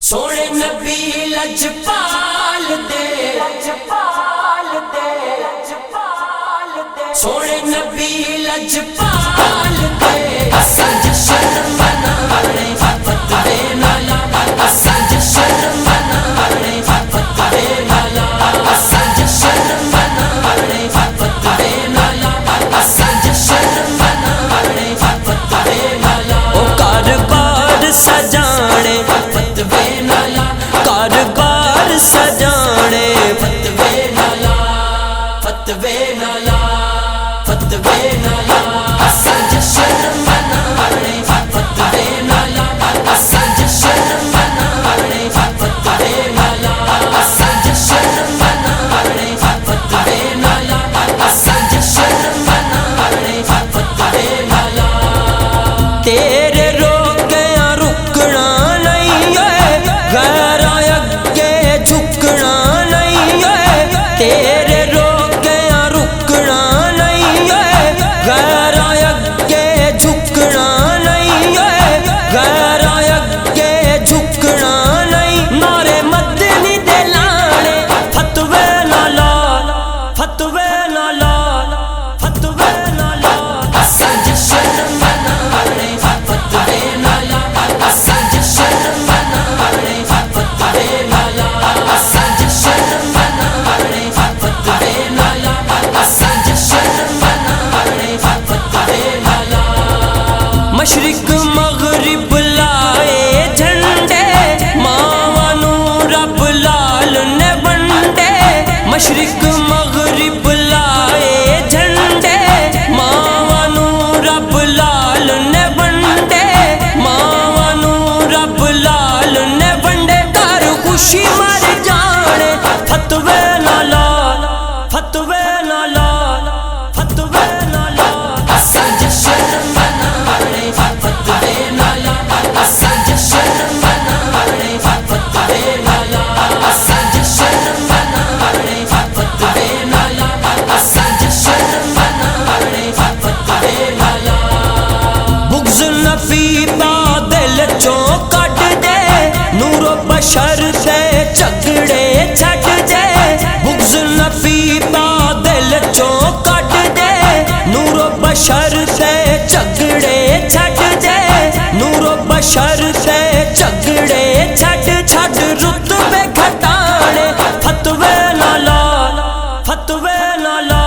سونے نبی لجپال دے سونے نبی لجپال دے اساں جشن منانے فتوے نالا اساں جشن منانے فتوے نالا اساں جشن منانے فتوے نالا اساں جشن منانے فتوے نالا او کاروبار سجانے فتوے نالا کاروبار سجانے فتوے نالا فتوے نالا فتوے نالا اساں جشن منانے فتوے نالا اساں جشن منانے فتوے نالا اساں جشن منانے فتوے نالا اساں جشن منانے فتوے نالا تیرے روکیاں رکنا نہیں ہے غیر اگے جھکنا نہیں ہے تیرے روکیاں رکنا نہیں ہے غیر اگے جھکنا نہیں ہے غیر اگے جھکنا نہیں نعرے مدنی دے لانے فتوے نالا فتوے نالا فتوے نالا اساں جشن منانے فتوے نالا اساں جشن منانے فتوے نالا اساں جشن منانے فتوے نالا اساں جشن منانے فتوے نالا مشرق مغرب لائے جھنڈے ماواں نوں رب لال نے ونڈے مشرق مغرب لائے جھنڈے ماواں نوں رب لال نے ونڈے ماواں نوں رب لال نے ونڈے کر خوشی مر جانے فتوے نالا فتوے نالا فتوے نالا اساں جشن منانے فتوے نالا اساں جشن منانے فتوے نالا اساں جشن منانے فتوے نالا اساں جشن منانے فتوے نالا بغض نفی دا دل چوں کڈ دے نور و بشر تے جھگڑے چھڈ دے بغض نفی دا دل چوں کڈ دے نور و بشر تے جھگڑے چھڈ دے نور و بشر تے جھگڑے چھڈ چھڈ رتبے گھٹانے فتوے نالا فتوے نالا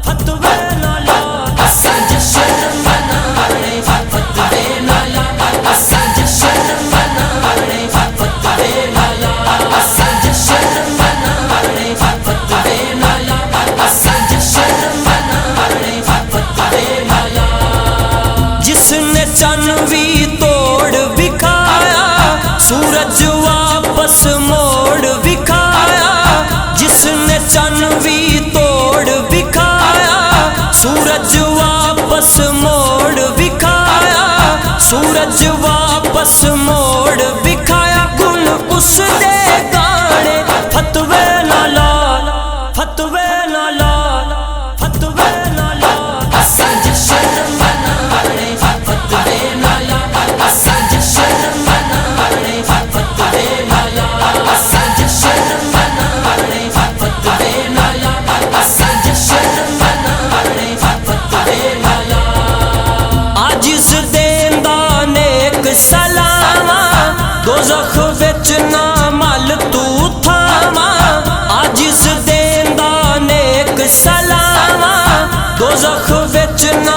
فتوے نالا اساں جشن منانے فتوے نالا اساں جشن منانے فتوے نالا اساں جشن منانے فتوے نالا اساں جشن منانے فتوے نالا جس نے چن بھی توڑ وکھایا سورج واپس موڑ وکھایا جس نے چن بھی توڑ وکھایا سورج واپس موڑ وکھایا سورج واپس موڑ وکھایا گن اس دے گانے فتوے نالا فتوے نالا فتوے نالا اساں جشن منانے فتوے نالا اساں جشن منانے فتوے نالا اساں جشن منانے فتوے نالا اساں جشن منانے فتوے نالا عاجز دیندا نیک سلاواں دوزخ وچ نہ مل تو تھاواں عاجز دیندا نیک سلاواں دوزخ وچ نہ